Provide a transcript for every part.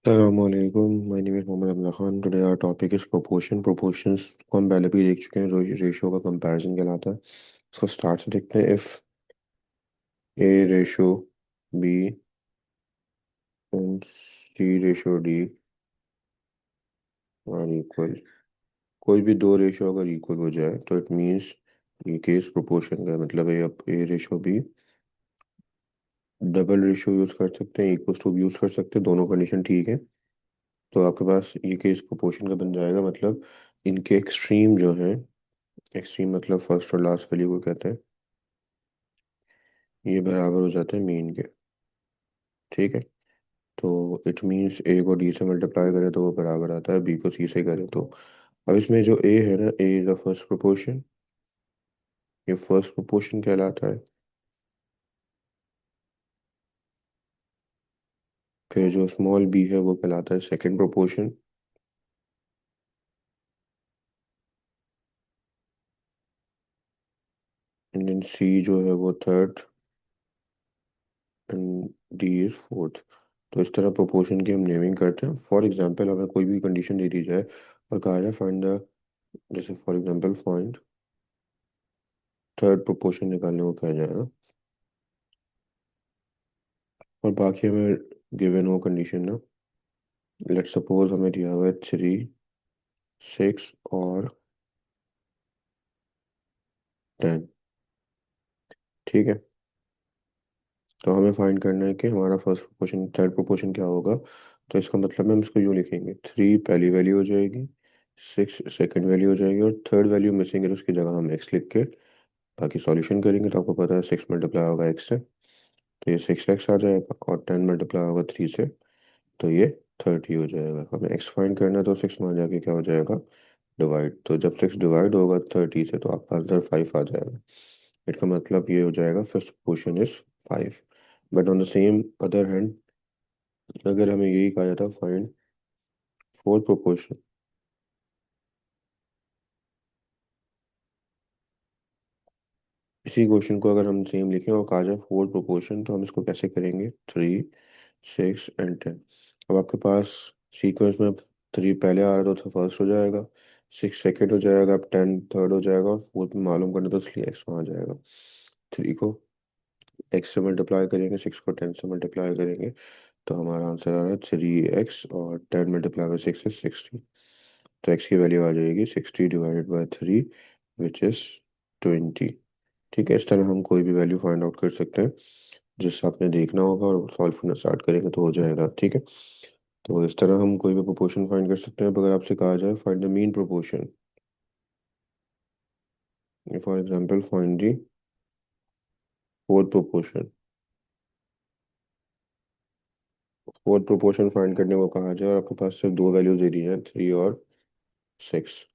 Assalamualaikum. My name is Mohammad Abdullah Khan. Today our topic is proportion. Proportions को हम पहले भी देख चुके हैं. रेशियो का कंपैरिजन कहलाता है. इसको स्टार्ट से देखते हैं. If A ratio B and C ratio D are equal, कोई भी दो रेशियो अगर इक्वल हो जाए तो इट मीन्स ये केस प्रोपोर्शन का मतलब है. अब A ratio B double ratio use कर सकते हैं, इक्वल टू भी यूज कर सकते हैं, दोनों कंडीशन ठीक है. तो आपके पास ये केस प्रोपोर्शन का बन जाएगा. मतलब इनके एक्सट्रीम जो है, एक्सट्रीम मतलब फर्स्ट और लास्ट वैल्यू को कहते हैं, ये बराबर हो जाते हैं मीन के. ठीक है. तो इट मीन्स ए को डी से मल्टीप्लाई करें तो वो बराबर आता है बी को सी से करें तो. अब इसमें जो ए है ना, ए इज द फर्स्ट प्रोपोर्शन. ये फर्स्ट प्रोपोर्शन कहलाता है. फिर जो स्मॉल बी है वो कहलाता है सेकंड प्रोपोर्शन. एंड देन सी जो है वो third. And D is fourth. तो इस तरह प्रोपोर्शन की हम नेमिंग करते हैं. फॉर एग्जांपल हमें कोई भी कंडीशन दे दी जाए और कहा जाए फाइंड द, जैसे for example find third proportion निकालने को कहा जाए ना, और बाकी हमें गिवन हो कंडीशन ना. लेट्स सपोज हमें दिया हुआ है 3, 6 और 10. ठीक है. तो हमें फाइंड करना है कि हमारा फर्स्ट प्रोपोर्शन थर्ड प्रोपोर्शन क्या होगा. तो इसका मतलब हम इसको यूँ लिखेंगे: 3 पहली वैल्यू हो जाएगी, 6 सेकंड वैल्यू हो जाएगी, और थर्ड वैल्यू मिसिंग है तो उसकी जगह हम एक्स लिख के बाकी सॉल्यूशन करेंगे. तो आपको पता है 6 मल्टीप्लाई होगा एक्स से, तो ये 6x आ जाएगा, और 10 मल्टीप्लाई होगा 3 से, तो ये 30 हो जाएगा. हमें एक्स फाइंड करना है तो 6 मान जाके क्या हो जाएगा, डिवाइड. तो जब 6 डिवाइड होगा 30 से तो आपका आंसर 5 आ जाएगा. इसका मतलब ये हो जाएगा first portion is 5. But on the same other hand, अगर हमें यही कहा जाता फाइंड फोर्थ प्रोपोर्शन, इसी क्वेश्चन को अगर हम सेम लिखें और कहा जाए फोर्थ प्रोपोर्शन, तो हम इसको कैसे करेंगे: 3, 6 एंड 10. अब आपके पास सीक्वेंस में 3 पहले आ रहा तो फर्स्ट हो जाएगा, 6 सेकेंड हो जाएगा, अब 10 थर्ड हो जाएगा, और फोर्थ में मालूम करना तो इसलिए एक्स वहाँ आ जाएगा. 3 को एक्स से मल्टीप्लाई करेंगे, 6 को 10 से मल्टीप्लाई करेंगे, तो हमारा आंसर आ रहा है 3x, और 10 मल्टीप्लाई बाई 6 इज 60. तो x की वैल्यू आ जाएगी 60 डिवाइडेड बाई 3, विच इज़ 20. ठीक है. इस तरह हम कोई भी वैल्यू फाइंड आउट कर सकते हैं जिससे आपने देखना होगा, और सॉल्व करना स्टार्ट करेंगे तो हो जाएगा. ठीक है. तो इस तरह हम कोई भी प्रोपोर्शन फाइंड कर सकते हैं. अब अगर आपसे कहा जाए find the mean proportion, for example find the fourth proportion. Fourth proportion find करने को कहा जाए और आपके पास सिर्फ दो वैल्यूज दे दी हैं, 3 और 6.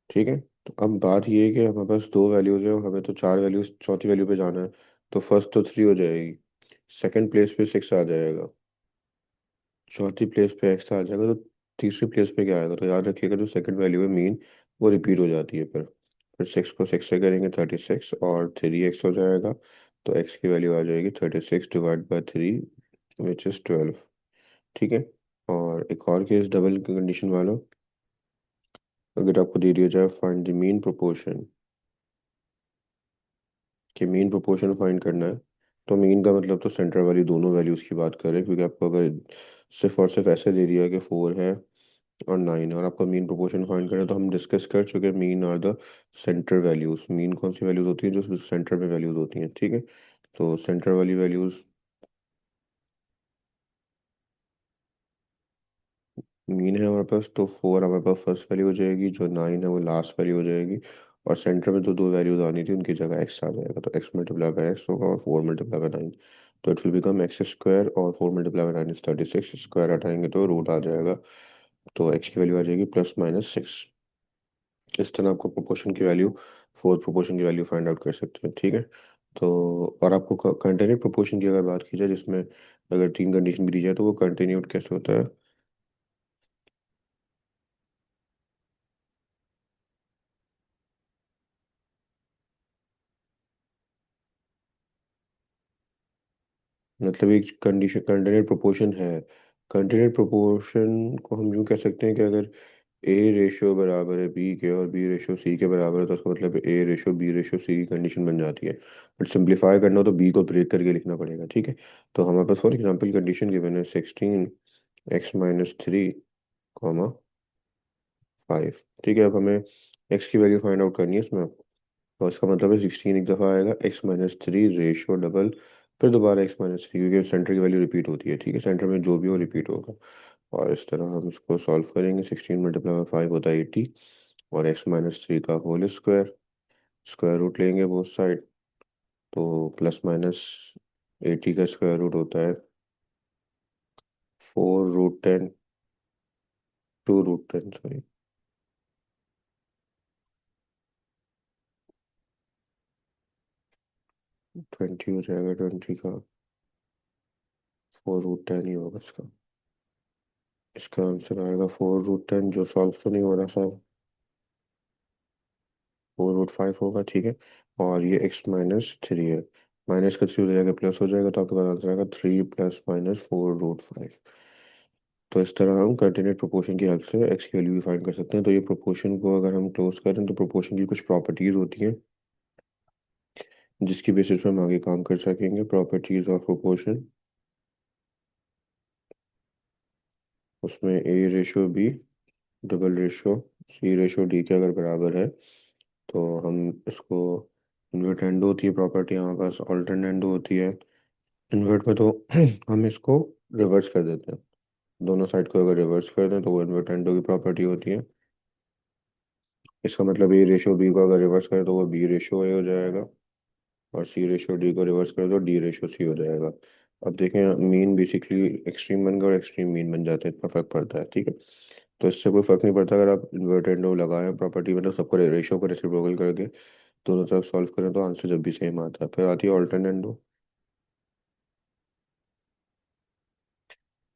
ठीक है. तो अब बात ये है कि हमारे पास दो वैल्यूज है और हमें तो चार वैल्यूज चौथी वैल्यू पे जाना है. तो फर्स्ट तो 3 हो जाएगी, सेकंड प्लेस पे 6 आ जाएगा, चौथी प्लेस पे एक्स आ जाएगा, तो तीसरी प्लेस पे क्या आएगा. तो याद रखिएगा जो सेकंड वैल्यू है मीन, वो रिपीट हो जाती है. फिर 6 को 6 से करेंगे 36, और 3x हो जाएगा. तो x की वैल्यू आ जाएगी 36 डिवाइड बाई 3, विच इज़ 12. ठीक है. और एक और केस डबल कंडीशन वाला, अगर आपको दे दिया जाए फाइंड द मीन प्रोपोर्शन, कि मीन प्रोपोर्शन फाइंड करना है, तो मीन का मतलब तो सेंटर वाली दोनों वैल्यूज़ की बात करें, क्योंकि आपको अगर सिर्फ और सिर्फ ऐसे दे दिया कि 4 है और 9 है और आपको मीन प्रोपोर्शन फाइंड करना है, तो हम डिस्कस कर चुके हैं mean are the centre values. Mean कौन सी वैल्यूज़ होती है, जो सेंटर में वैल्यूज़ होती हैं. ठीक है. तो सेंटर वाली वैल्यूज़, मीन है हमारे पास, तो 4 हमारे पास फर्स्ट वैल्यू हो जाएगी, जो 9 है वो लास्ट वैल्यू हो जाएगी, और सेंटर में जो दो वैल्यूज आनी थी उनकी जगह एक्स आ जाएगा. तो एक्स मल्टीप्लाई बाई एक्स होगा, और 4 मल्टीप्लाई बाई 9, तो it will become x square, और 4 मल्टीप्लाई बाई 9 इज 36. स्क्वायर हटाएंगे तो रूट आ जाएगा, तो एक्स की वैल्यू आ जाएगी +/6. इस तरह आपको प्रोपोर्शन की वैल्यू, फोर्थ प्रोपोर्शन की वैल्यू फाइंड आउट कर सकते हैं. ठीक है. तो और आपको कंटिन्यूड प्रोपोर्शन की अगर बात की जाए, जिसमें अगर तीन कंडीशन भी दी जाए, तो वो कंटिन्यूड कैसे होता है. मतलब एक कंडीशन कंटिन्यूड प्रोपोर्शन है, कंटिन्यूट प्रोपोर्शन को हम यूँ कह सकते हैं कि अगर ए रेशियो बराबर है बी के और बी रेशियो सी के बराबर है तो उसका मतलब A ratio B ratio C की कंडीशन बन जाती है। बट सिंप्लीफाई करना हो तो बी को ब्रेक करके लिखना पड़ेगा, ठीक है। तो हमारे पास फॉर एग्जांपल कंडीशन गिवन है 16 x - 3 कॉमा 5, ठीक है। अब हमें x की वैल्यू फाइंड आउट करनी है इसमें। तो इसका मतलब है 16 एक दफ़ा आएगा, x - 3 रेशियो डबल, फिर दोबारा x - 3, क्योंकि सेंटर की वैल्यू रिपीट होती है, ठीक है। सेंटर में जो भी हो रिपीट होगा। और इस तरह हम इसको सॉल्व करेंगे। 16 × 5 होता है 80, और x - 3 का होल स्क्वायर, स्क्वायर रूट लेंगे बोथ साइड। तो +- 80 का स्क्वायर रूट होता है 4√10, 2√10 सॉरी, 20 हो जाएगा। 20 का 4√10 ही होगा इसका। इसका आंसर आएगा 4√10, जो सॉल्व तो नहीं हो रहा साहब। 4√5 होगा, ठीक है। और ये x - 3 है, माइनस का 3 हो जाएगा, प्लस हो जाएगा, तो आपके पास आंसर आएगा 3 + - 4√5। तो इस तरह हम कंटिन्यूट प्रोपोर्शन की हेल्प से एक्स की वैल्यू भी फाइंड कर सकते हैं। तो ये प्रोपोर्शन को अगर हम क्लोज करें तो प्रोपोर्शन की कुछ प्रॉपर्टीज होती हैं जिसकी बेसिस पे हम आगे काम कर सकेंगे। प्रॉपर्टीज ऑफ प्रोपोर्शन, उसमें ए रेशो बी डबल रेशो सी रेशो डी के अगर बराबर है तो हम इसको, इन्वर्टेंडो होती है प्रॉपर्टी हमारे पास, ऑल्टरनेंडो होती है। इन्वर्ट में तो हम इसको रिवर्स कर देते हैं, दोनों साइड को अगर रिवर्स कर दें तो वो इन्वर्टेंडो की प्रॉपर्टी होती है। इसका मतलब ए रेशो बी को अगर रिवर्स करें तो वो बी रेशो ए हो जाएगा, और सी रेशो डी को रिवर्स करें तो डी रेशो सी हो जाएगा। अब देखें, मीन बेसिकली एक्सट्रीम बन गया और एक्सट्रीम मीन बन जाते हैं, इतना फर्क पड़ता है, ठीक है। तो इससे कोई फर्क नहीं पड़ता अगर आप इन्वर्टेंडो लगाएं प्रॉपर्टी में, तो सबको रेशो को रेसिप्रोकल करके दोनों तरफ सॉल्व करें तो आंसर जब भी सेम आता है। फिर आती है ऑल्टरनेंडो।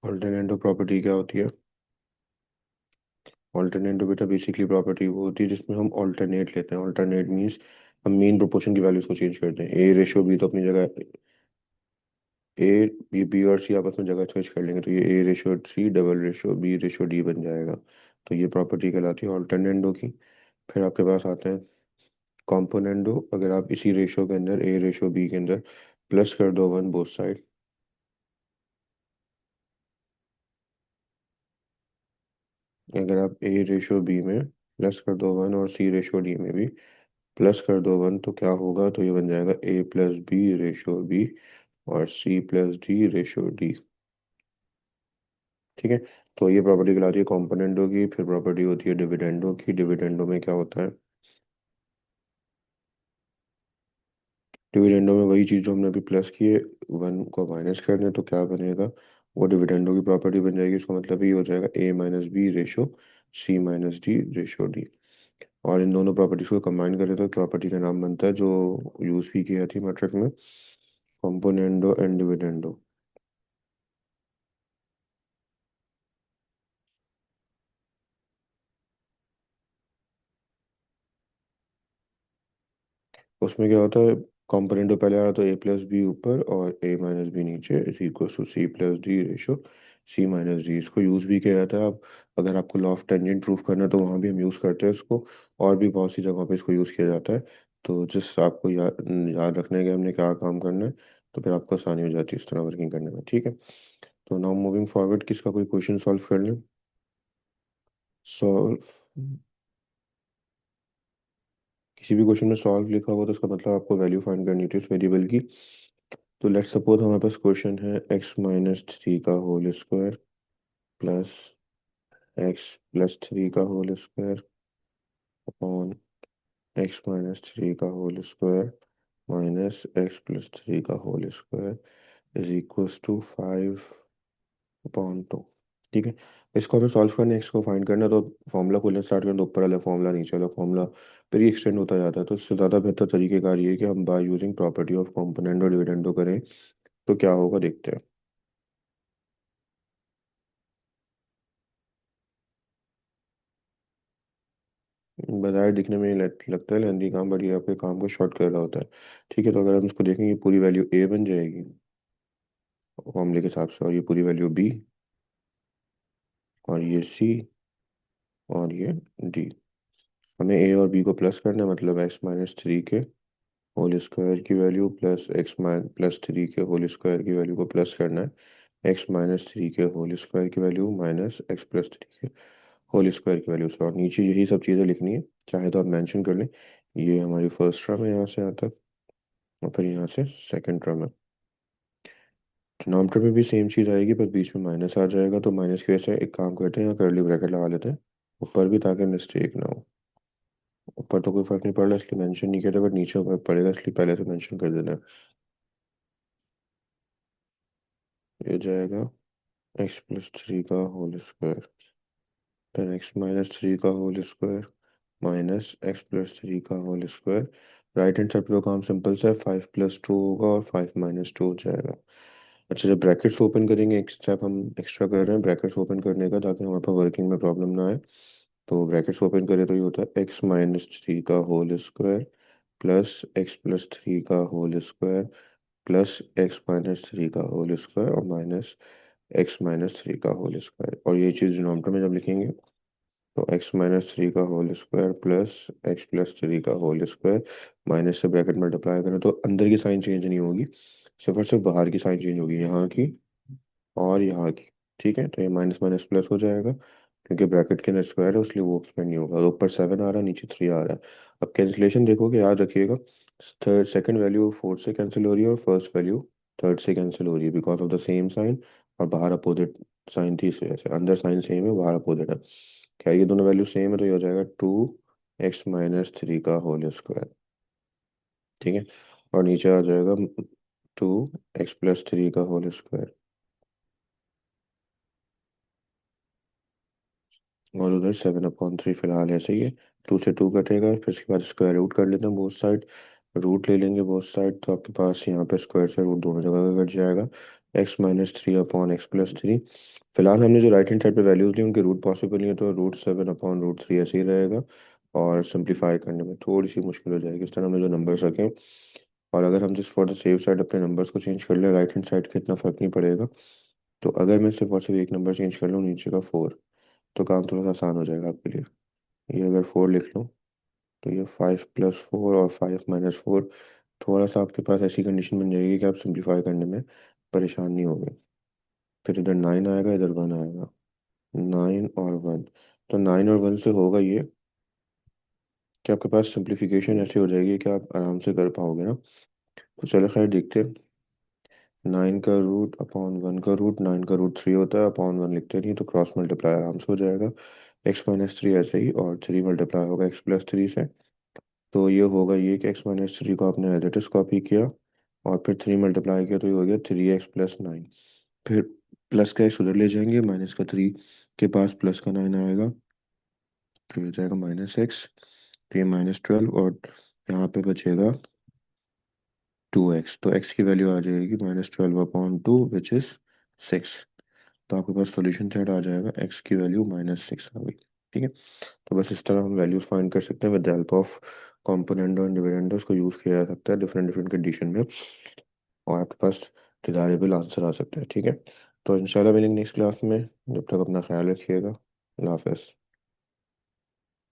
ऑल्टरनेंडो प्रॉपर्टी क्या होती है? ऑल्टरनेटिव बेटा बेसिकली प्रॉपर्टी वो होती है जिसमें हम ऑल्टरनेट लेते हैं। ऑल्टरनेट मीन्स हम मेन प्रोपोर्शन की वैल्यूज को चेंज करते हैं। ए रेशो बी तो अपनी जगह, ए बी बी और सी आपस में जगह चेंज कर लेंगे तो ये A ratio C double ratio B ratio D बन जाएगा। तो ये प्रॉपर्टी कहलाती है ऑल्टरनेंडो की। फिर आपके पास आते हैं कॉम्पोनेंडो। अगर आप इसी रेशो के अंदर, ए रेशो बी के अंदर प्लस कर दो 1 बोथ साइड, अगर आप ए रेशो बी में प्लस कर दो 1 और सी रेशो डी में भी प्लस कर दो 1, तो क्या होगा, तो ये बन जाएगा A plus B ratio B और C plus D ratio D, ठीक है। तो ये प्रॉपर्टी कहलाती है कॉम्पोनेंटो की। फिर प्रॉपर्टी होती है डिविडेंडो की। डिविडेंडो में क्या होता है? डिविडेंडो में वही चीज़ जो हमने अभी प्लस की है, 1 को माइनस कर दें तो क्या बनेगा, वो डिविडेंडो की प्रॉपर्टी बन जाएगी। इसका मतलब ये हो जाएगा ए minus B ratio C minus D ratio D. और इन दोनों प्रॉपर्टीज को कंबाइन करें तो प्रॉपर्टी का नाम बनता है, जो यूज भी किया थी मैट्रिक में, कॉम्पोनेंडो एंड डिविडेंडो। उसमें क्या होता है, कॉम्पोनेंटो पहले आ रहा तो ए प्लस बी ऊपर और ए माइनस बी नीचे, is equal to C plus D ratio C minus D. इसको यूज भी किया जाता है। अब अगर आपको लॉ ऑफ टेंजेंट प्रूफ करना है तो वहाँ भी हम यूज़ करते हैं इसको, और भी बहुत सी जगहों पे इसको यूज़ किया जाता है। तो जिस आपको याद रखना है कि हमने क्या काम करना है, तो फिर आपको आसानी हो जाती है इस तरह वर्किंग करने में, ठीक है। तो नाउ मूविंग फॉरवर्ड, किसका कोई क्वेश्चन सॉल्व कर लें। सॉल्व, किसी भी क्वेश्चन में सॉल्व लिखा हुआ तो उसका मतलब आपको वैल्यू फाइंड करनी थी उस वेरिएबल की। तो लेट्स सपोज हमारे पास क्वेश्चन है x - 3 का होल स्क्वायर प्लस x + 3 का होल स्क्वायर अपॉन x - 3 का होल स्क्वायर माइनस x + 3 का whole square is equals to 5/2, ठीक है। इसको हमें सॉल्व करना है, x को फाइंड करना है, तो फॉर्मूला खोलना स्टार्ट करें तो ऊपर वाला फॉर्मूला नीचे वाला फॉर्मूला फिर ही एक्सटेंड होता जाता है। तो इससे ज़्यादा बेहतर तरीकेकार ये है कि हम by using property of component और डिविडेंडो करें। तो क्या होगा देखते हैं। बाजार दिखने में लगता है लेंदी काम, बट ये आपके काम को शॉर्ट कर रहा होता है, ठीक है। तो अगर हम इसको देखेंगे पूरी वैल्यू ए बन जाएगी फॉर्मूले के हिसाब से, और ये पूरी वैल्यू बी, और ये सी और ये डी। हमें ए और बी को प्लस करना है, मतलब एक्स माइनस थ्री के होल स्क्वायर की value plus x plus three के होल स्क्वायर की वैल्यू को प्लस करना है एक्स माइनस थ्री के होल स्क्वायर की value minus x plus three के होल स्क्वायर की वैल्यू से। और नीचे यही सब चीज़ें लिखनी है, चाहे तो आप मेंशन कर लें। ये हमारी फर्स्ट टर्म है यहाँ से यहाँ तक, और फिर यहाँ से सेकंड टर्म है। डिनोमिनेटर में भी सेम चीज़ आएगी, बस बीच में माइनस आ जाएगा, तो माइनस की वजह से एक काम करते हैं, यहाँ कर्ली ब्रैकेट लगा लेते हैं ऊपर भी, ताकि मिस्टेक ना हो। ऊपर तो कोई फर्क नहीं पड़ रहा इसलिए मेंशन नहीं किया था, बट नीचे ऊपर पड़ेगा इसलिए पहले से मेंशन कर देना है। ये जाएगा एक्स प्लस थ्री का होल स्क्वायर, फिर एक्स माइनस थ्री का whole square minus x plus three का whole square. Right hand side पर तो काम सिंपल सा है, फाइव प्लस टू होगा और फाइव माइनस टू हो जाएगा। अच्छा, जब ब्रैकेट्स ओपन करेंगे, एक स्टेप हम एक्स्ट्रा कर रहे हैं ब्रैकेट्स ओपन करने का, ताकि हमारे पास वर्किंग में प्रॉब्लम ना आए। तो ब्रैकेट्स ओपन करें तो ये होता है एक्स माइनस थ्री का whole square plus x plus three का whole square plus x minus three का होल स्क्वायर और माइनस एक्स माइनस थ्री का होल स्क्वायर। और ये चीज़ डिनोमिनेटर में जब लिखेंगे तो एक्स माइनस थ्री का whole square plus x plus three का होल स्क्वायर, माइनस से ब्रैकेट मल्टीप्लाई करें तो अंदर की साइन चेंज नहीं होगी, सिर्फ और सिर्फ बाहर की साइन चेंज होगी, यहाँ की और यहाँ की। ठीक है, तो ये माइनस माइनस प्लस हो जाएगा, क्योंकि ब्रैकेट के अंदर स्क्वायर है इसलिए वो एक्सपेंड नहीं होगा। तो ऊपर सेवन आ रहा है, नीचे थ्री आ रहा है। अब कैंसिलेशन देखोगे, याद रखिएगा, थर्ड सेकंड वैल्यू फोर्थ से कैंसिल हो रही है और फर्स्ट वैल्यू थर्ड से कैंसिल हो रही है, because of the same sign. और बाहर अपोजिट साइन थी, इस वजह से अंदर साइन सेम है, बाहर अपोजिट है। खैर, ये दोनों वैल्यू सेम है, तो ये हो जाएगा टू एक्स माइनस थ्री का होल स्क्वायर। ठीक है, और नीचे आ जाएगा टू एक्स प्लस थ्री का होल स्क्वायर। और उधर सेवन अपॉन थ्री फिलहाल ऐसे ही है, टू से टू कटेगा, फिर उसके बाद स्क्वायर रूट कर लेते हैं बोथ साइड। रूट ले लेंगे बोथ साइड, तो आपके पास यहाँ पे स्क्वायर से रूट दोनों जगह का कट जाएगा। X minus three upon x plus three. फिलहाल हमने जो राइट हैंड साइड पे वैल्यूज ली उनके रूट पॉसिबल नहीं है, तो root seven upon root three ऐसे ही रहेगा। और सिंप्लीफाई करने में थोड़ी सी मुश्किल हो जाएगी, इस तरह हमने जो नंबर्स रखे। और अगर हम just for the safe side अपने नंबर्स को चेंज कर ले राइट हैंड साइड के, इतना फर्क नहीं पड़ेगा। तो अगर मैं सिर्फ और सिर्फ एक नंबर चेंज कर लूँ नीचे का फोर, तो काम थोड़ा सा आसान हो जाएगा आपके लिए। ये अगर फोर लिख लूँ, तो ये फाइव प्लस फोर और फाइव माइनस फोर, थोड़ा सा आपके पास ऐसी कंडीशन बन जाएगी कि आप सिंप्लीफाई करने में परेशान नहीं होंगे। फिर इधर नाइन आएगा, इधर वन आएगा, नाइन और वन। तो नाइन और वन से होगा ये कि आपके पास सिंप्लीफिकेशन ऐसी हो जाएगी कि आप आराम से कर पाओगे ना। तो चलो खैर देखते हैं। नाइन का रूट अपॉन वन का रूट, नाइन का रूट थ्री होता है, अपॉन वन लिखते नहीं, तो क्रॉस मल्टीप्लाई आराम से हो जाएगा। एक्स माइनस थ्री ऐसे ही, और थ्री मल्टीप्लाई होगा एक्स प्लस थ्री से। तो ये होगा ये कि एक्स माइनस थ्री को आपने एज इट इज कॉपी किया, और फिर थ्री मल्टीप्लाई किया, तो ये हो गया थ्री एक्स प्लस नाइन। फिर प्लस का एक्स उधर ले जाएंगे, माइनस का थ्री के पास प्लस का नाइन आएगा, तो ये हो जाएगा माइनस एक्स। तो ये माइनस ट्वेल्व, और यहाँ पे बचेगा टू एक्स, तो एक्स की वैल्यू आ जाएगी minus twelve upon two which is six. तो आपके पास सॉल्यूशन सेट आ जाएगा, एक्स की वैल्यू माइनस सिक्स आ गई। ठीक है, तो बस इस तरह हम वैल्यूज फाइंड कर सकते हैं with the help of component और डिविडेंड, उसको यूज़ किया जा सकता है डिफरेंट डिफरेंट कंडीशन में, और आपके पास डिजायरेबल आंसर आ सकता है। ठीक है, तो इंशाल्लाह मिलेंगे नेक्स्ट क्लास में, जब तक अपना ख्याल रखिएगा। अल्लाह हाफ़िज़।